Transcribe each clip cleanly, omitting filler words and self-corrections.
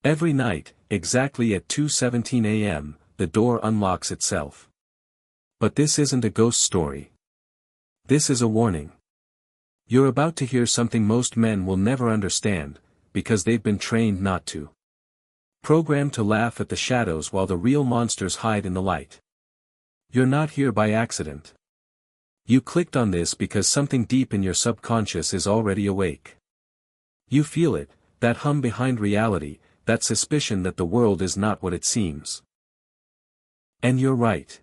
Every night, exactly at 2:17 a.m., the door unlocks itself. But this isn't a ghost story. This is a warning. You're about to hear something most men will never understand, because they've been trained not to. Programmed to laugh at the shadows while the real monsters hide in the light. You're not here by accident. You clicked on this because something deep in your subconscious is already awake. You feel it, that hum behind reality, that suspicion that the world is not what it seems. And you're right.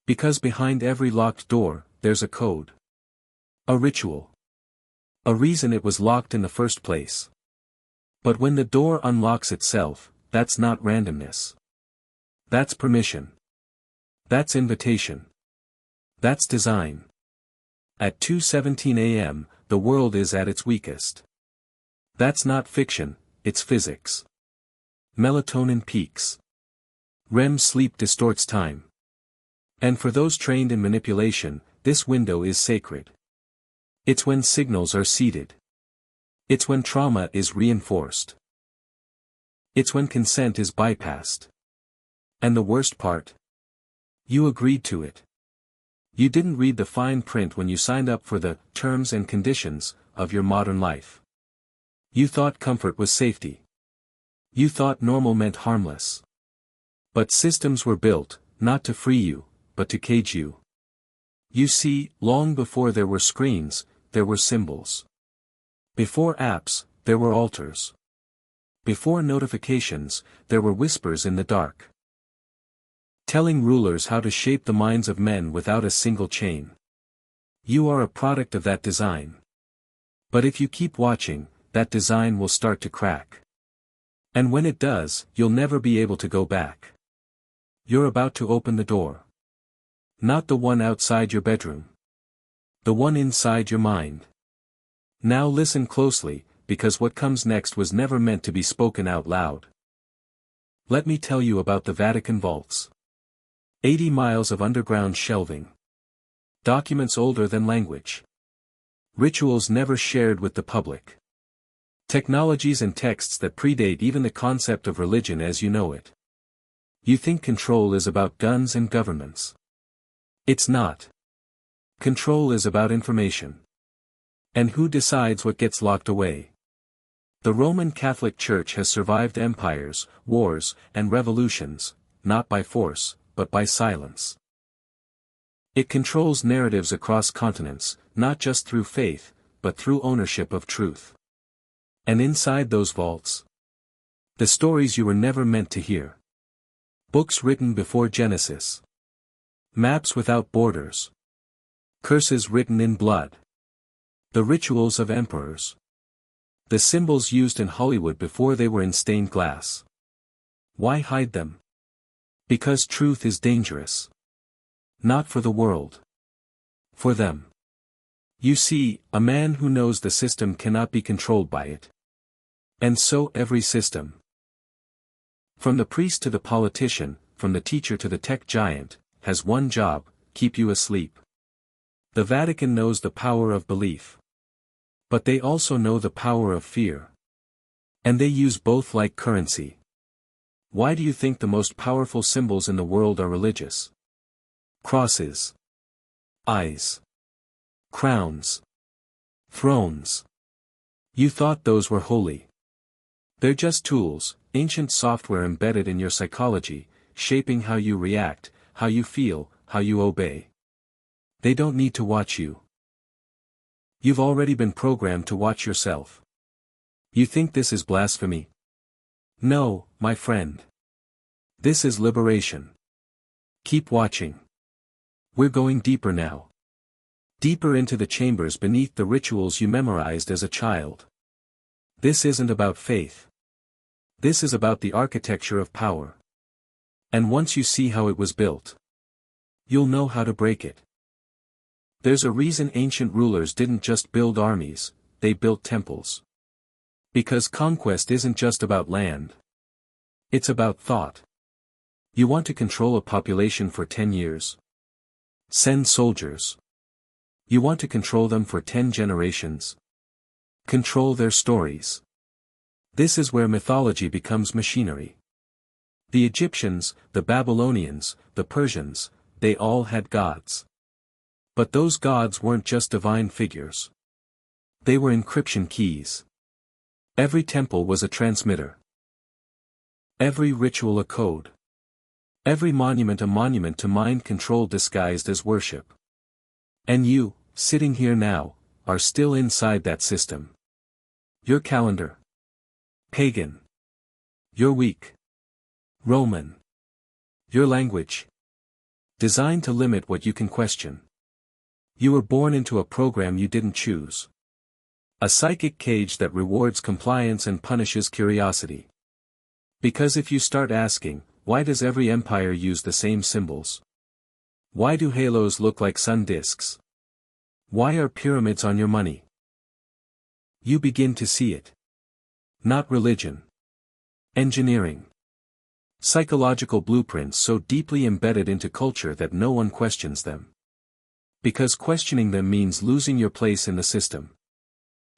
Because behind every locked door, there's a code. A ritual. A reason it was locked in the first place. But when the door unlocks itself, that's not randomness. That's permission. That's invitation. That's design. At 2:17 a.m., the world is at its weakest. That's not fiction, it's physics. Melatonin peaks. REM sleep distorts time. And for those trained in manipulation, this window is sacred. It's when signals are seeded. It's when trauma is reinforced. It's when consent is bypassed. And the worst part? You agreed to it. You didn't read the fine print when you signed up for the terms and conditions of your modern life. You thought comfort was safety. You thought normal meant harmless. But systems were built, not to free you, but to cage you. You see, long before there were screens, there were symbols. Before apps, there were altars. Before notifications, there were whispers in the dark. Telling rulers how to shape the minds of men without a single chain. You are a product of that design. But if you keep watching, that design will start to crack. And when it does, you'll never be able to go back. You're about to open the door. Not the one outside your bedroom. The one inside your mind. Now listen closely, because what comes next was never meant to be spoken out loud. Let me tell you about the Vatican vaults. 80 miles of underground shelving. Documents older than language. Rituals never shared with the public. Technologies and texts that predate even the concept of religion as you know it. You think control is about guns and governments. It's not. Control is about information. And who decides what gets locked away? The Roman Catholic Church has survived empires, wars, and revolutions, not by force, but by silence. It controls narratives across continents, not just through faith, but through ownership of truth. And inside those vaults, the stories you were never meant to hear. Books written before Genesis. Maps without borders. Curses written in blood. The rituals of emperors. The symbols used in Hollywood before they were in stained glass. Why hide them? Because truth is dangerous. Not for the world. For them. You see, a man who knows the system cannot be controlled by it. And so every system. From the priest to the politician, from the teacher to the tech giant, has one job: keep you asleep. The Vatican knows the power of belief. But they also know the power of fear. And they use both like currency. Why do you think the most powerful symbols in the world are religious? Crosses. Eyes. Crowns. Thrones. You thought those were holy. They're just tools, ancient software embedded in your psychology, shaping how you react, how you feel, how you obey. They don't need to watch you. You've already been programmed to watch yourself. You think this is blasphemy? No, my friend. This is liberation. Keep watching. We're going deeper now. Deeper into the chambers beneath the rituals you memorized as a child. This isn't about faith. This is about the architecture of power. And once you see how it was built, you'll know how to break it. There's a reason ancient rulers didn't just build armies, they built temples. Because conquest isn't just about land. It's about thought. You want to control a population for 10 years? Send soldiers. You want to control them for 10 generations? Control their stories. This is where mythology becomes machinery. The Egyptians, the Babylonians, the Persians, they all had gods. But those gods weren't just divine figures. They were encryption keys. Every temple was a transmitter. Every ritual a code. Every monument a monument to mind control disguised as worship. And you, sitting here now, are still inside that system. Your calendar. Pagan. Your week. Roman. Your language. Designed to limit what you can question. You were born into a program you didn't choose. A psychic cage that rewards compliance and punishes curiosity. Because if you start asking, why does every empire use the same symbols? Why do halos look like sun disks? Why are pyramids on your money? You begin to see it. Not religion. Engineering. Psychological blueprints so deeply embedded into culture that no one questions them. Because questioning them means losing your place in the system.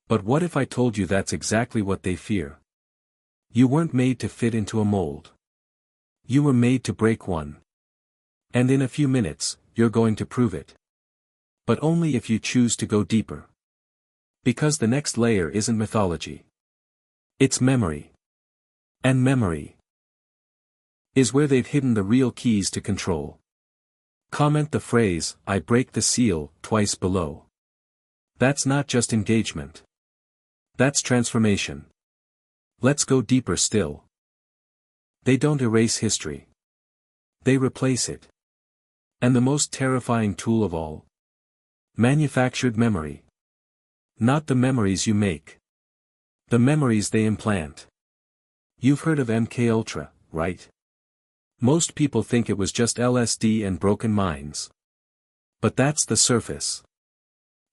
But what if I told you that's exactly what they fear? You weren't made to fit into a mold. You were made to break one. And in a few minutes, you're going to prove it. But only if you choose to go deeper. Because the next layer isn't mythology. It's memory. And memory is where they've hidden the real keys to control. Comment the phrase, "I break the seal," twice below. That's not just engagement. That's transformation. Let's go deeper still. They don't erase history. They replace it. And the most terrifying tool of all? Manufactured memory. Not the memories you make. The memories they implant. You've heard of MKUltra, right? Most people think it was just LSD and broken minds. But that's the surface.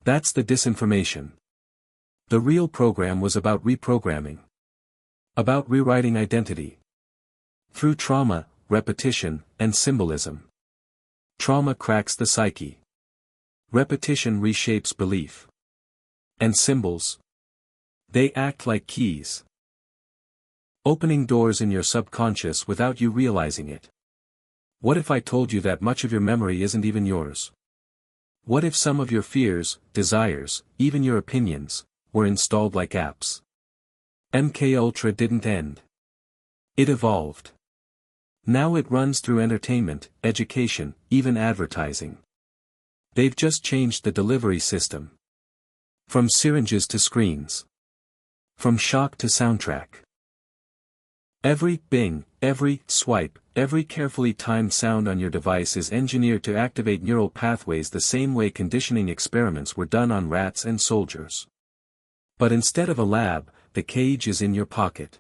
That's the disinformation. The real program was about reprogramming. About rewriting identity. Through trauma, repetition, and symbolism. Trauma cracks the psyche. Repetition reshapes belief. And symbols? They act like keys. Opening doors in your subconscious without you realizing it. What if I told you that much of your memory isn't even yours? What if some of your fears, desires, even your opinions, were installed like apps? MKUltra didn't end. It evolved. Now it runs through entertainment, education, even advertising. They've just changed the delivery system. From syringes to screens. From shock to soundtrack. Every bing, every swipe, every carefully timed sound on your device is engineered to activate neural pathways the same way conditioning experiments were done on rats and soldiers. But instead of a lab, the cage is in your pocket.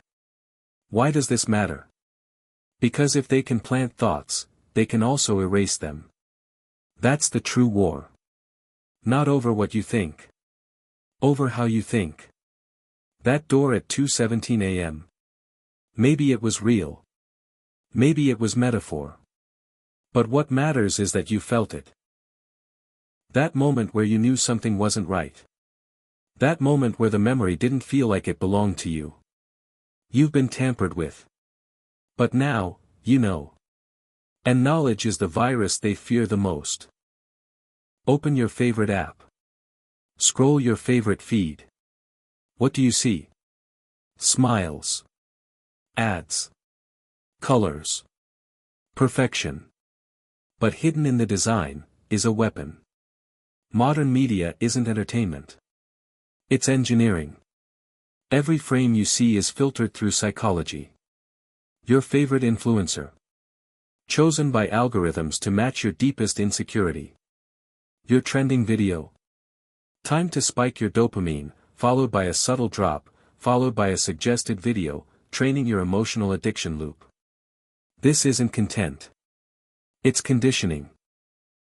Why does this matter? Because if they can plant thoughts, they can also erase them. That's the true war. Not over what you think. Over how you think. That door at 2:17 a.m. Maybe it was real. Maybe it was metaphor. But what matters is that you felt it. That moment where you knew something wasn't right. That moment where the memory didn't feel like it belonged to you. You've been tampered with. But now, you know. And knowledge is the virus they fear the most. Open your favorite app. Scroll your favorite feed. What do you see? Smiles. Ads. Colors. Perfection. But hidden in the design, is a weapon. Modern media isn't entertainment. It's engineering. Every frame you see is filtered through psychology. Your favorite influencer. Chosen by algorithms to match your deepest insecurity. Your trending video. Timed to spike your dopamine, followed by a subtle drop, followed by a suggested video, training your emotional addiction loop. This isn't content. It's conditioning.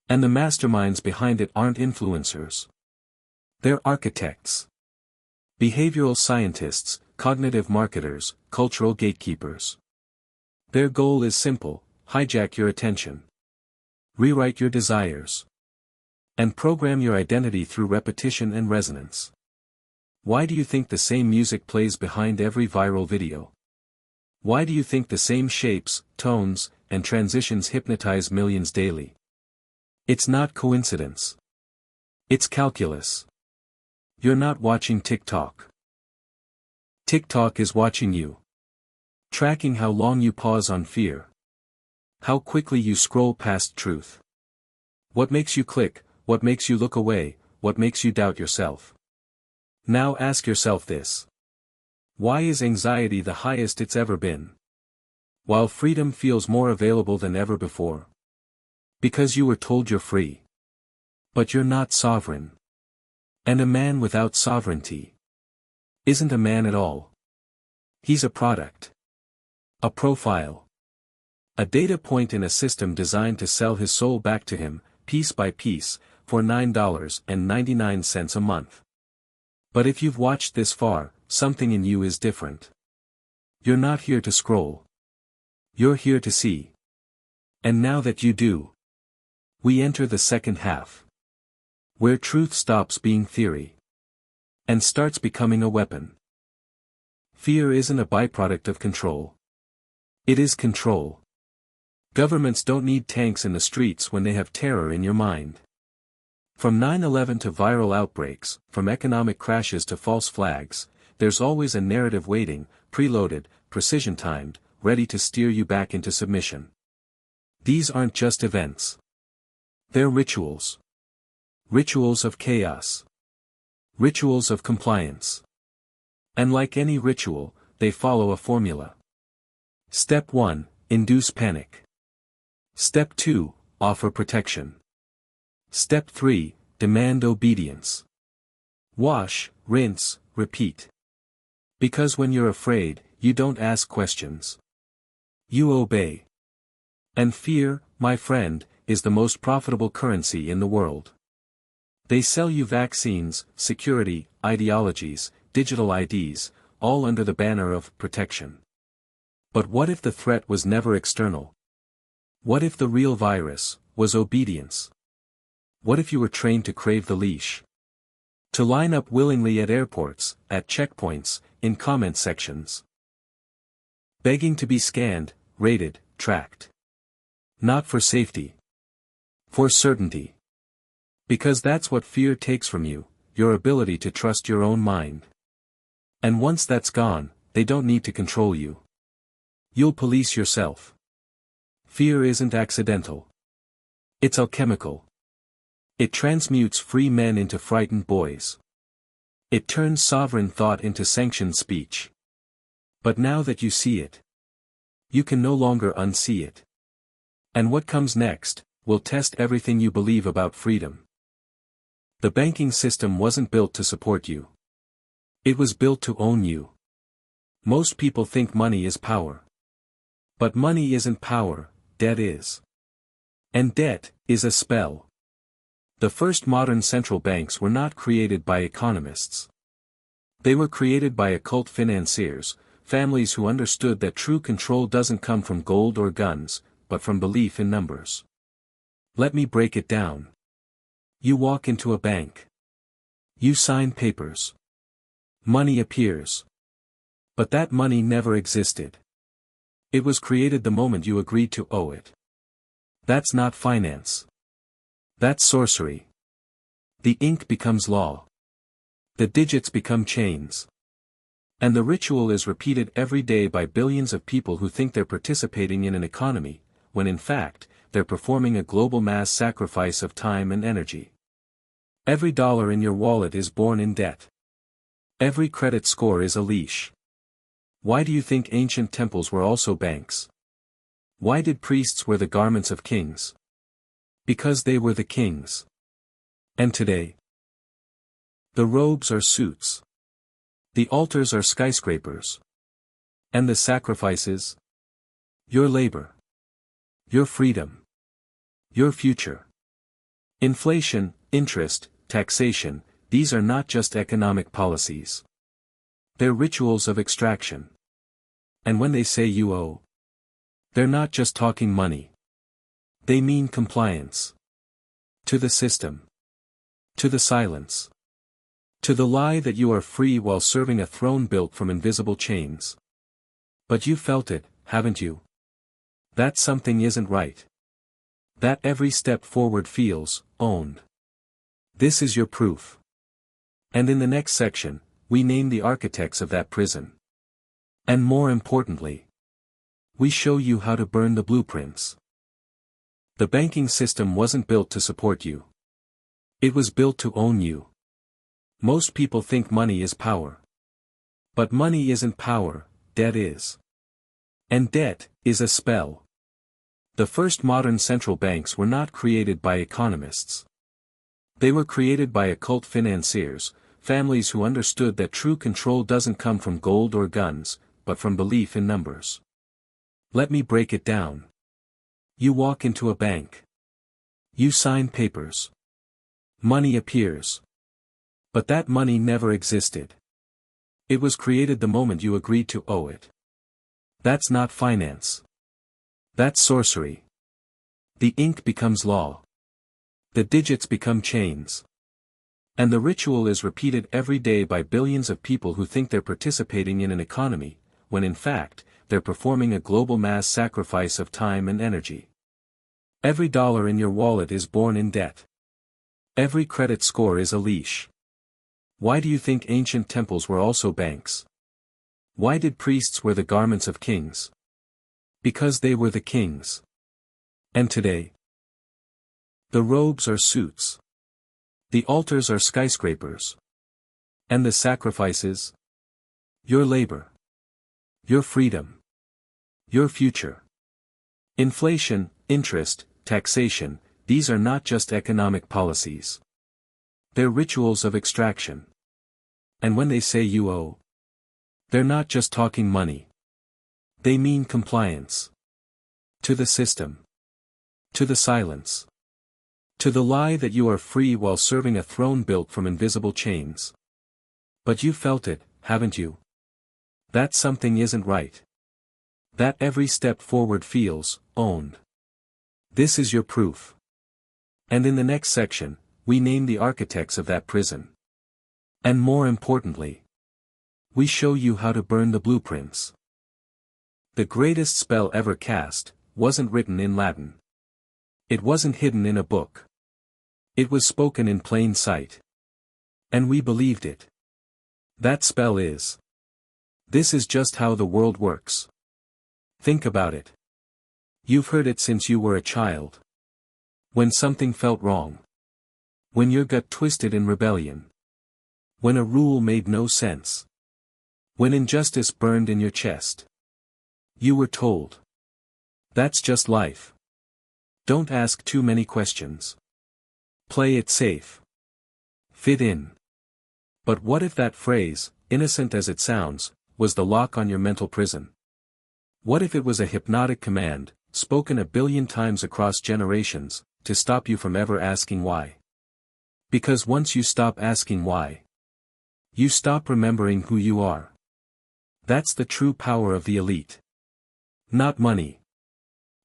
And the masterminds behind it aren't influencers. They're architects. Behavioral scientists, cognitive marketers, cultural gatekeepers. Their goal is simple: hijack your attention. Rewrite your desires. And program your identity through repetition and resonance. Why do you think the same music plays behind every viral video? Why do you think the same shapes, tones, and transitions hypnotize millions daily? It's not coincidence. It's calculus. You're not watching TikTok. TikTok is watching you. Tracking how long you pause on fear. How quickly you scroll past truth. What makes you click, what makes you look away, what makes you doubt yourself. Now ask yourself this. Why is anxiety the highest it's ever been? While freedom feels more available than ever before. Because you were told you're free. But you're not sovereign. And a man without sovereignty isn't a man at all. He's a product. A profile. A data point in a system designed to sell his soul back to him, piece by piece, for $9.99 a month. But if you've watched this far, something in you is different. You're not here to scroll. You're here to see. And now that you do, we enter the second half. Where truth stops being theory. And starts becoming a weapon. Fear isn't a byproduct of control. It is control. Governments don't need tanks in the streets when they have terror in your mind. From 9/11 to viral outbreaks, from economic crashes to false flags, there's always a narrative waiting, preloaded, precision-timed, ready to steer you back into submission. These aren't just events. They're rituals. Rituals of chaos. Rituals of compliance. And like any ritual, they follow a formula. Step 1, induce panic. Step 2, offer protection. Step 3, demand obedience. Wash, rinse, repeat. Because when you're afraid, you don't ask questions. You obey. And fear, my friend, is the most profitable currency in the world. They sell you vaccines, security, ideologies, digital IDs, all under the banner of protection. But what if the threat was never external? What if the real virus was obedience? What if you were trained to crave the leash? To line up willingly at airports, at checkpoints, in comment sections. Begging to be scanned, rated, tracked. Not for safety. For certainty. Because that's what fear takes from you, your ability to trust your own mind. And once that's gone, they don't need to control you. You'll police yourself. Fear isn't accidental. It's alchemical. It transmutes free men into frightened boys. It turns sovereign thought into sanctioned speech. But now that you see it, you can no longer unsee it. And what comes next will test everything you believe about freedom. The banking system wasn't built to support you. It was built to own you. Most people think money is power. But money isn't power, debt is. And debt is a spell. The first modern central banks were not created by economists. They were created by occult financiers, families who understood that true control doesn't come from gold or guns, but from belief in numbers. Let me break it down. You walk into a bank. You sign papers. Money appears. But that money never existed. It was created the moment you agreed to owe it. That's not finance. That's sorcery. The ink becomes law. The digits become chains. And the ritual is repeated every day by billions of people who think they're participating in an economy, when in fact, they're performing a global mass sacrifice of time and energy. Every dollar in your wallet is born in debt. Every credit score is a leash. Why do you think ancient temples were also banks? Why did priests wear the garments of kings? Because they were the kings. And today? The robes are suits. The altars are skyscrapers. And the sacrifices? Your labor. Your freedom. Your future. Inflation, interest, taxation, these are not just economic policies. They're rituals of extraction. And when they say you owe, they're not just talking money. They mean compliance. To the system. To the silence. To the lie that you are free while serving a throne built from invisible chains. But you felt it, haven't you? That something isn't right. That every step forward feels owned. This is your proof. And in the next section, we name the architects of that prison. And more importantly, we show you how to burn the blueprints. The banking system wasn't built to support you. It was built to own you. Most people think money is power. But money isn't power, debt is. And debt is a spell. The first modern central banks were not created by economists. They were created by occult financiers, families who understood that true control doesn't come from gold or guns, but from belief in numbers. Let me break it down. You walk into a bank. You sign papers. Money appears. But that money never existed. It was created the moment you agreed to owe it. That's not finance. That's sorcery. The ink becomes law. The digits become chains. And the ritual is repeated every day by billions of people who think they're participating in an economy, when in fact, they're performing a global mass sacrifice of time and energy. Every dollar in your wallet is born in debt. Every credit score is a leash. Why do you think ancient temples were also banks? Why did priests wear the garments of kings? Because they were the kings. And today? The robes are suits. The altars are skyscrapers. And the sacrifices? Your labor. Your freedom. Your future. Inflation, interest, taxation, these are not just economic policies. They're rituals of extraction. And when they say you owe, they're not just talking money. They mean compliance. To the system. To the silence. To the lie that you are free while serving a throne built from invisible chains. But you felt it, haven't you? That something isn't right. That every step forward feels owned. This is your proof. And in the next section, we name the architects of that prison. And more importantly, we show you how to burn the blueprints. The greatest spell ever cast wasn't written in Latin. It wasn't hidden in a book. It was spoken in plain sight. And we believed it. That spell is. This is just how the world works. Think about it. You've heard it since you were a child. When something felt wrong. When your gut twisted in rebellion. When a rule made no sense. When injustice burned in your chest. You were told. That's just life. Don't ask too many questions. Play it safe. Fit in. But what if that phrase, innocent as it sounds, was the lock on your mental prison? What if it was a hypnotic command, spoken 1 billion times across generations, to stop you from ever asking why? Because once you stop asking why, you stop remembering who you are. That's the true power of the elite. Not money.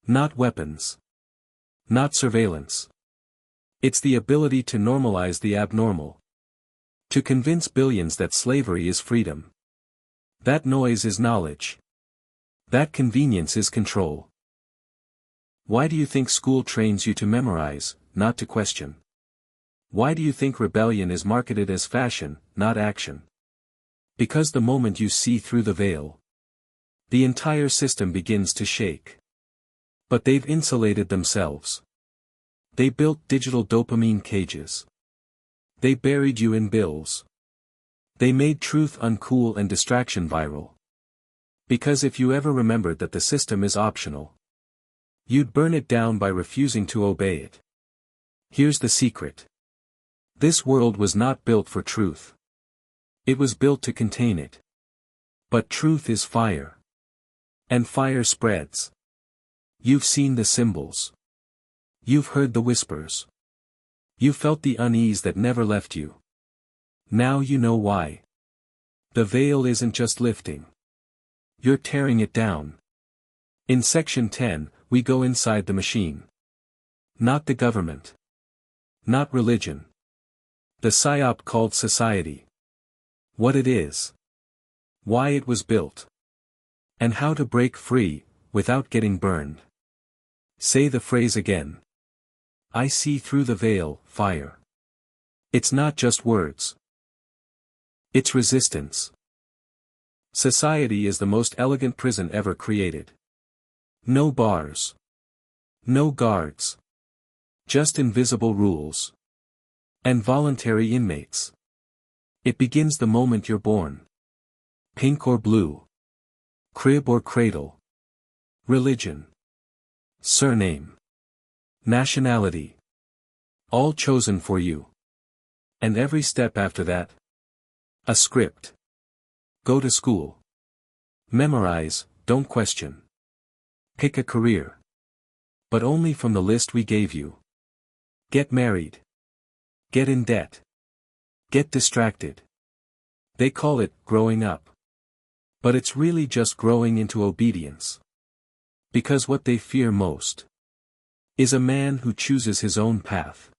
Not weapons. Not surveillance. It's the ability to normalize the abnormal. To convince billions that slavery is freedom. That noise is knowledge. That convenience is control. Why do you think school trains you to memorize, not to question? Why do you think rebellion is marketed as fashion, not action? Because the moment you see through the veil, the entire system begins to shake. But they've insulated themselves. They built digital dopamine cages. They buried you in bills. They made truth uncool and distraction viral. Because if you ever remembered that the system is optional, you'd burn it down by refusing to obey it. Here's the secret. This world was not built for truth. It was built to contain it. But truth is fire. And fire spreads. You've seen the symbols. You've heard the whispers. You felt the unease that never left you. Now you know why. The veil isn't just lifting. You're tearing it down. In section 10, we go inside the machine. Not the government. Not religion. The psyop called society. What it is. Why it was built. And how to break free, without getting burned. Say the phrase again. I see through the veil, fire. It's not just words. It's resistance. Society is the most elegant prison ever created. No bars. No guards. Just invisible rules. And voluntary inmates. It begins the moment you're born. Pink or blue. Crib or cradle. Religion. Surname. Nationality. All chosen for you. And every step after that. A script. Go to school. Memorize, don't question. Pick a career. But only from the list we gave you. Get married. Get in debt. Get distracted. They call it growing up. But it's really just growing into obedience. Because what they fear most is a man who chooses his own path.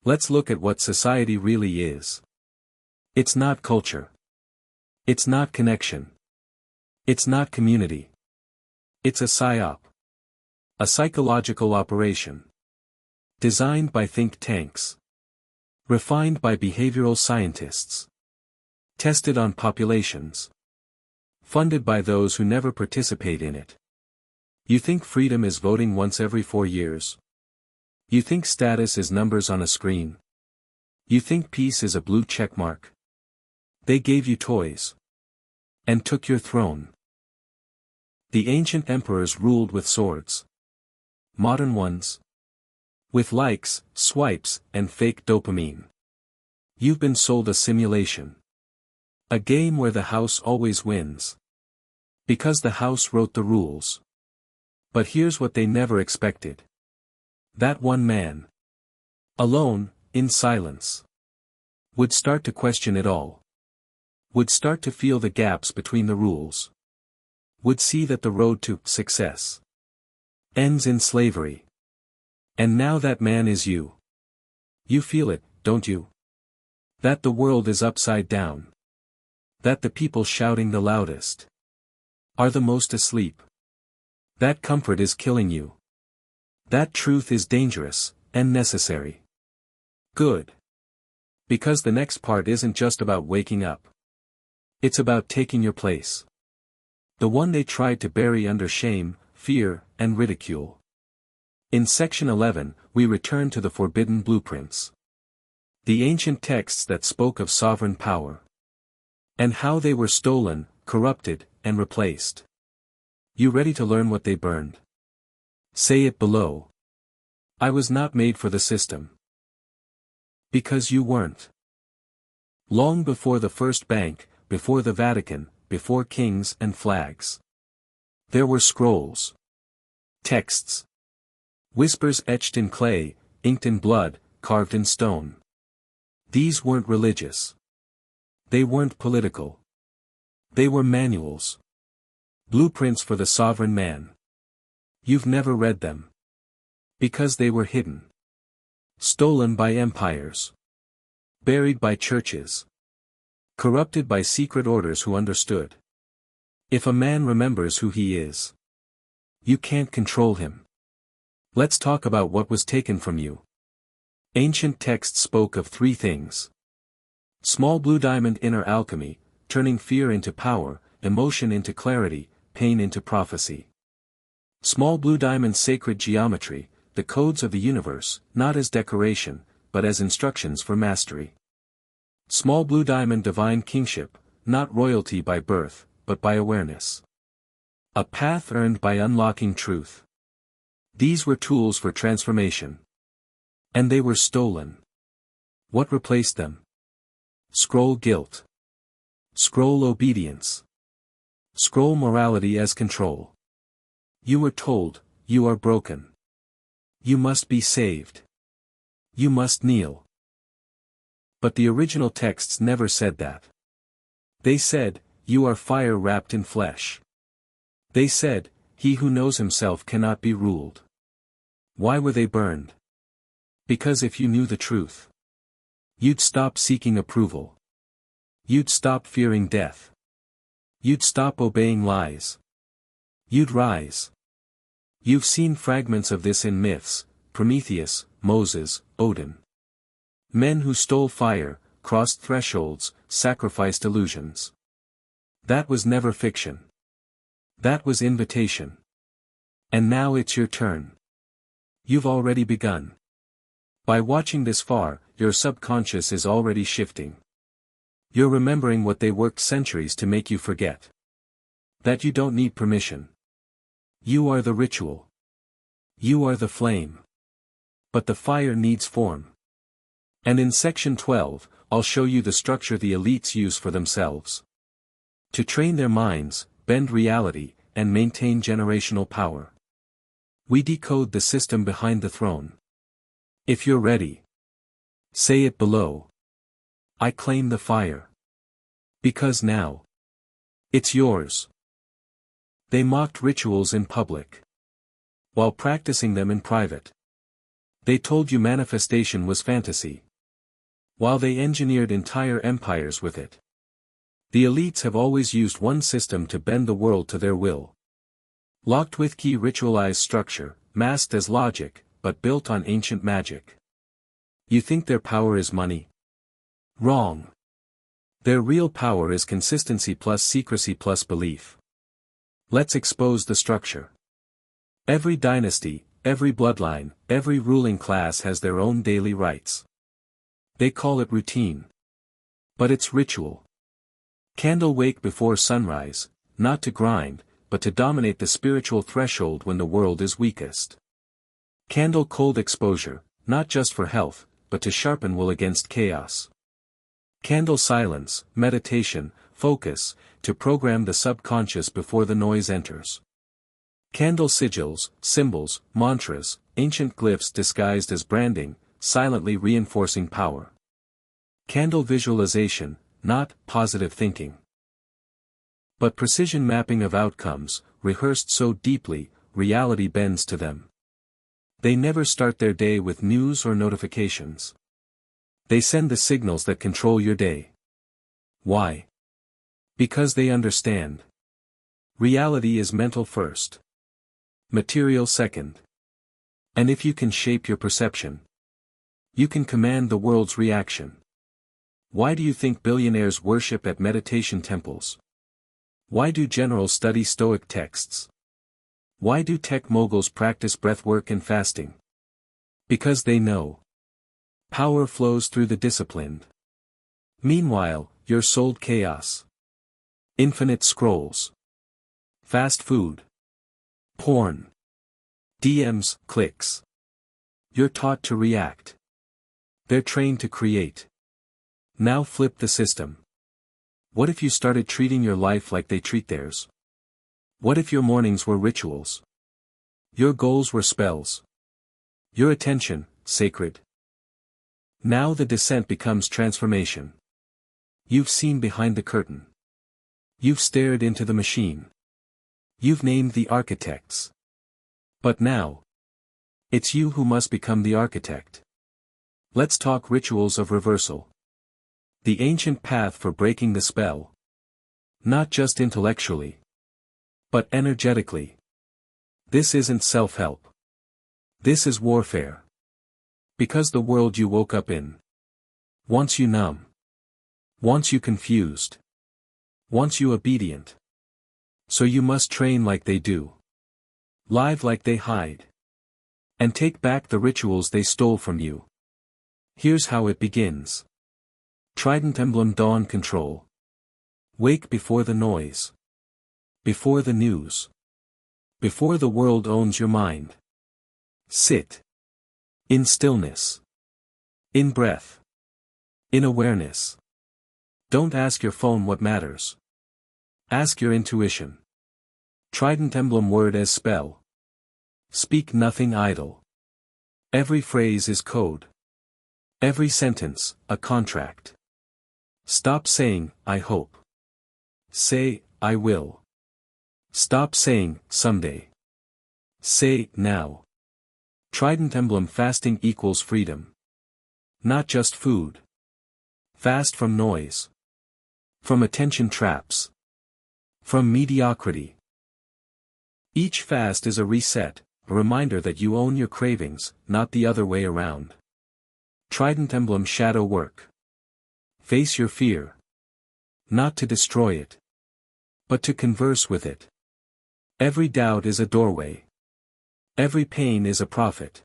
Let's look at what society really is. It's not culture. It's not connection. It's not community. It's a psyop. A psychological operation. Designed by think tanks. Refined by behavioral scientists. Tested on populations. Funded by those who never participate in it. You think freedom is voting once every 4 years? You think status is numbers on a screen? You think peace is a blue check mark? They gave you toys. And took your throne. The ancient emperors ruled with swords. Modern ones? With likes, swipes, and fake dopamine. You've been sold a simulation. A game where the house always wins. Because the house wrote the rules. But here's what they never expected. That one man. Alone, in silence. Would start to question it all. Would start to feel the gaps between the rules. Would see that the road to success ends in slavery. And now that man is you. You feel it, don't you? That the world is upside down. That the people shouting the loudest are the most asleep. That comfort is killing you. That truth is dangerous, and necessary. Good. Because the next part isn't just about waking up. It's about taking your place. The one they tried to bury under shame, fear, and ridicule. In section 11, we return to the forbidden blueprints. The ancient texts that spoke of sovereign power. And how they were stolen, corrupted, and replaced. You ready to learn what they burned? Say it below. I was not made for the system. Because you weren't. Long before the first bank, before the Vatican, before kings and flags. There were scrolls. Texts. Whispers etched in clay, inked in blood, carved in stone. These weren't religious. They weren't political. They were manuals. Blueprints for the sovereign man. You've never read them. Because they were hidden. Stolen by empires. Buried by churches. Corrupted by secret orders who understood. If a man remembers who he is, you can't control him. Let's talk about what was taken from you. Ancient texts spoke of 3 things. Small blue diamond inner alchemy, turning fear into power, emotion into clarity, pain into prophecy. Small blue diamond sacred geometry, the codes of the universe, not as decoration, but as instructions for mastery. Small blue diamond divine kingship, not royalty by birth, but by awareness. A path earned by unlocking truth. These were tools for transformation. And they were stolen. What replaced them? Scroll guilt. Scroll obedience. Scroll morality as control. You were told, you are broken. You must be saved. You must kneel. But the original texts never said that. They said, you are fire wrapped in flesh. They said, he who knows himself cannot be ruled. Why were they burned? Because if you knew the truth, You'd stop seeking approval. You'd stop fearing death. You'd stop obeying lies. You'd rise. You've seen fragments of this in myths: Prometheus, Moses, Odin. Men who stole fire, crossed thresholds, sacrificed illusions. That was never fiction. That was invitation. And now it's your turn. You've already begun. By watching this far, your subconscious is already shifting. You're remembering what they worked centuries to make you forget. That you don't need permission. You are the ritual. You are the flame. But the fire needs form. And in section 12, I'll show you the structure the elites use for themselves. To train their minds, bend reality, and maintain generational power. We decode the system behind the throne. If you're ready, say it below. I claim the fire. Because now, it's yours. They mocked rituals in public, while practicing them in private. They told you manifestation was fantasy, while they engineered entire empires with it. The elites have always used one system to bend the world to their will. Locked with key ritualized structure, masked as logic, but built on ancient magic. You think their power is money? Wrong. Their real power is consistency plus secrecy plus belief. Let's expose the structure. Every dynasty, every bloodline, every ruling class has their own daily rites. They call it routine. But it's ritual. Candle wake before sunrise, not to grind, but to dominate the spiritual threshold when the world is weakest. Candle cold exposure, not just for health, but to sharpen will against chaos. Candle silence, meditation, focus, to program the subconscious before the noise enters. Candle sigils, symbols, mantras, ancient glyphs disguised as branding, silently reinforcing power. Candle visualization, not positive thinking, but precision mapping of outcomes, rehearsed so deeply, reality bends to them. They never start their day with news or notifications. They send the signals that control your day. Why? Because they understand. Reality is mental first. Material second. And if you can shape your perception, you can command the world's reaction. Why do you think billionaires worship at meditation temples? Why do generals study Stoic texts? Why do tech moguls practice breathwork and fasting? Because they know. Power flows through the disciplined. Meanwhile, you're sold chaos. Infinite scrolls. Fast food. Porn. DMs, clicks. You're taught to react. They're trained to create. Now flip the system. What if you started treating your life like they treat theirs? What if your mornings were rituals? Your goals were spells. Your attention, sacred. Now the descent becomes transformation. You've seen behind the curtain. You've stared into the machine. You've named the architects. But now, it's you who must become the architect. Let's talk rituals of reversal. The ancient path for breaking the spell. Not just intellectually, but energetically. This isn't self-help. This is warfare. Because the world you woke up in wants you numb. Wants you confused. Wants you obedient. So you must train like they do. Live like they hide. And take back the rituals they stole from you. Here's how it begins. Trident emblem dawn control. Wake before the noise. Before the news. Before the world owns your mind. Sit. In stillness. In breath. In awareness. Don't ask your phone what matters. Ask your intuition. Trident emblem word as spell. Speak nothing idle. Every phrase is code. Every sentence, a contract. Stop saying, I hope. Say, I will. Stop saying, someday. Say, now. Trident emblem fasting equals freedom. Not just food. Fast from noise. From attention traps. From mediocrity. Each fast is a reset, a reminder that you own your cravings, not the other way around. Trident emblem shadow work. Face your fear. Not to destroy it, but to converse with it. Every doubt is a doorway. Every pain is a prophet.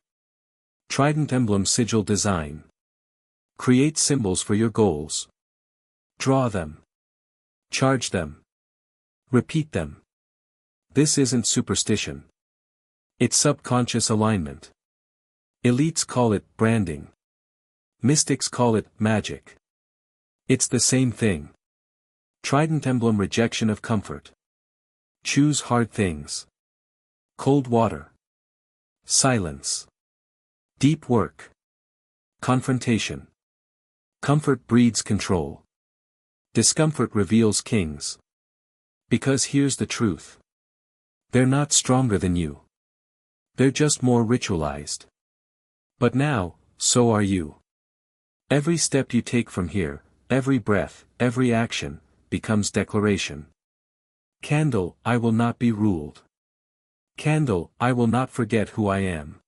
Trident emblem sigil design. Create symbols for your goals. Draw them. Charge them. Repeat them. This isn't superstition. It's subconscious alignment. Elites call it branding. Mystics call it magic. It's the same thing. Trident emblem rejection of comfort. Choose hard things. Cold water. Silence. Deep work. Confrontation. Comfort breeds control. Discomfort reveals kings. Because here's the truth. They're not stronger than you. They're just more ritualized. But now, so are you. Every step you take from here, every breath, every action, becomes declaration. Candle, I will not be ruled. Candle, I will not forget who I am.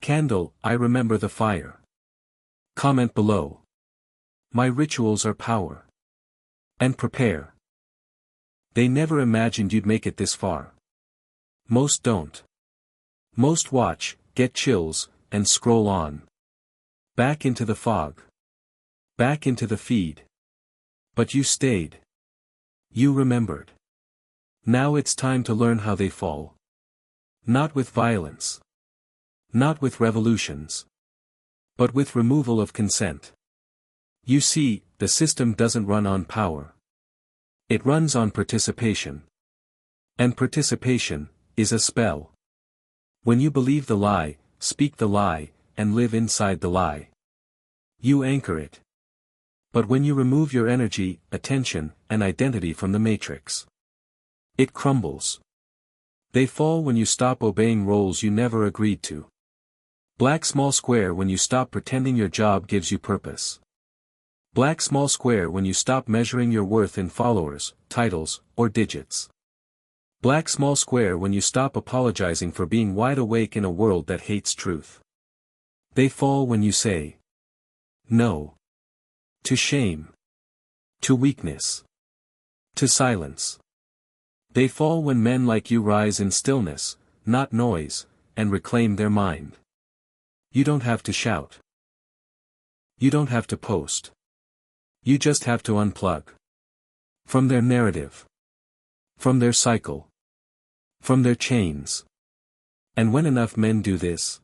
Candle, I remember the fire. Comment below. My rituals are power. And prepare. They never imagined you'd make it this far. Most don't. Most watch, get chills, and scroll on. Back into the fog. Back into the feed. But you stayed. You remembered. Now it's time to learn how they fall. Not with violence. Not with revolutions. But with removal of consent. You see, the system doesn't run on power. It runs on participation. And participation is a spell. When you believe the lie, speak the lie, and live inside the lie, you anchor it. But when you remove your energy, attention, and identity from the matrix, it crumbles. They fall when you stop obeying roles you never agreed to. Black small square when you stop pretending your job gives you purpose. Black small square when you stop measuring your worth in followers, titles, or digits. Black small square when you stop apologizing for being wide awake in a world that hates truth. They fall when you say no. To shame. To weakness. To silence. They fall when men like you rise in stillness, not noise, and reclaim their mind. You don't have to shout. You don't have to post. You just have to unplug. From their narrative. From their cycle. From their chains. And when enough men do this,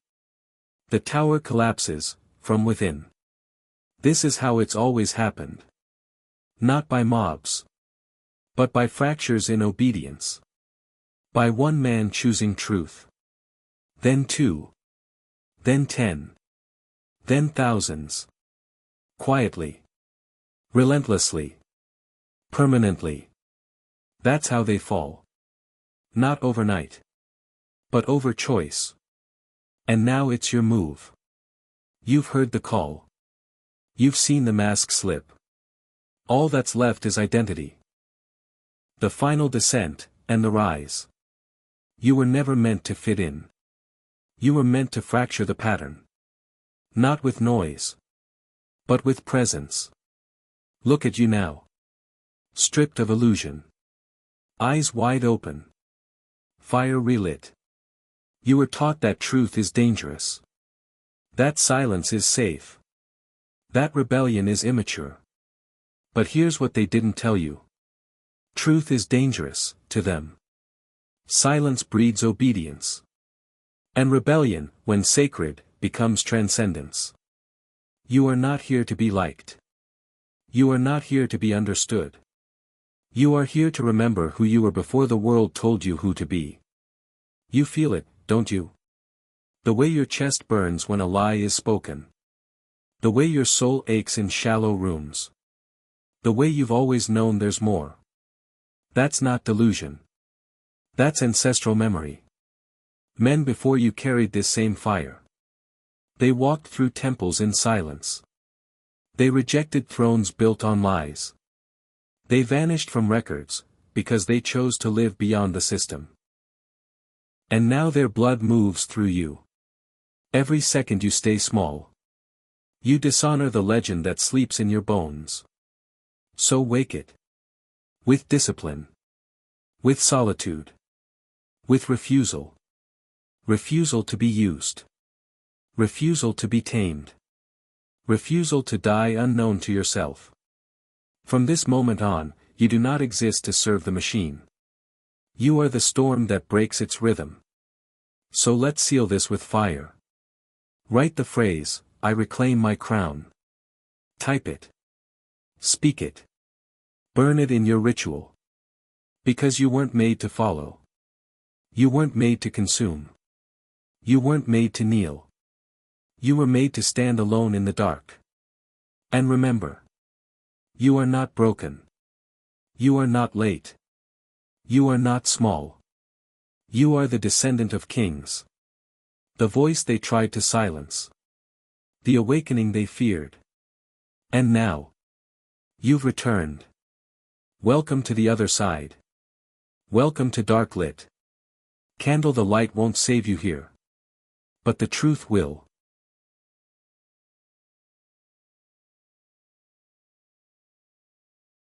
the tower collapses, from within. This is how it's always happened. Not by mobs. But by fractures in obedience. By one man choosing truth. Then 2. Then 10. Then thousands. Quietly. Relentlessly. Permanently. That's how they fall. Not overnight. But over choice. And now it's your move. You've heard the call. You've seen the mask slip. All that's left is identity. The final descent, and the rise. You were never meant to fit in. You were meant to fracture the pattern. Not with noise. But with presence. Look at you now. Stripped of illusion. Eyes wide open. Fire relit. You were taught that truth is dangerous. That silence is safe. That rebellion is immature. But here's what they didn't tell you. Truth is dangerous, to them. Silence breeds obedience. And rebellion, when sacred, becomes transcendence. You are not here to be liked. You are not here to be understood. You are here to remember who you were before the world told you who to be. You feel it, don't you? The way your chest burns when a lie is spoken. The way your soul aches in shallow rooms. The way you've always known there's more. That's not delusion. That's ancestral memory. Men before you carried this same fire. They walked through temples in silence. They rejected thrones built on lies. They vanished from records, because they chose to live beyond the system. And now their blood moves through you. Every second you stay small. You dishonor the legend that sleeps in your bones. So wake it. With discipline. With solitude. With refusal. Refusal to be used. Refusal to be tamed. Refusal to die unknown to yourself. From this moment on, you do not exist to serve the machine. You are the storm that breaks its rhythm. So let's seal this with fire. Write the phrase, I reclaim my crown. Type it. Speak it. Burn it in your ritual. Because you weren't made to follow. You weren't made to consume. You weren't made to kneel. You were made to stand alone in the dark. And remember. You are not broken. You are not late. You are not small. You are the descendant of kings. The voice they tried to silence. The awakening they feared. And now. You've returned. Welcome to the other side. Welcome to dark lit. Candle the light won't save you here. But the truth will.